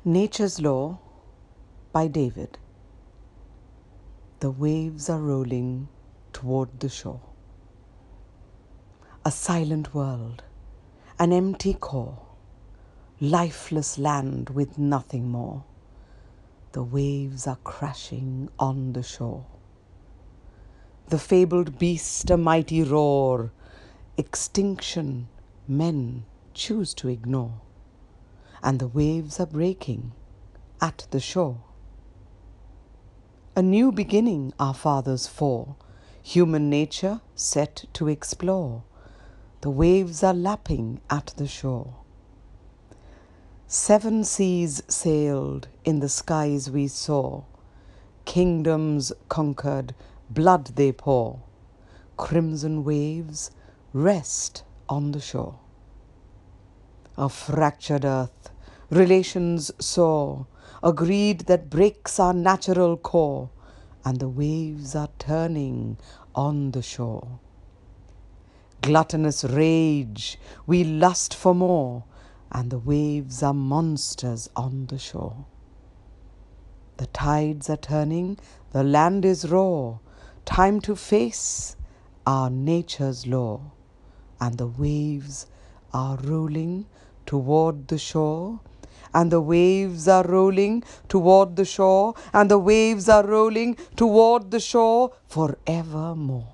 Nature's Law by David. The waves are rolling toward the shore. A silent world, an empty core, lifeless land with nothing more. The waves are crashing on the shore. The fabled beast a mighty roar, extinction men choose to ignore. And the waves are breaking at the shore. A new beginning our fathers fore, human nature set to explore. The waves are lapping at the shore. 7 seas sailed in the skies we saw, kingdoms conquered, blood they pour. Crimson waves rest on the shore. A fractured earth, relations sore, a greed that breaks our natural core, and the waves are turning on the shore. Gluttonous rage, we lust for more, and the waves are monsters on the shore. The tides are turning, the land is raw, time to face our nature's law, and the waves are rolling toward the shore, and the waves are rolling toward the shore, and the waves are rolling toward the shore forevermore.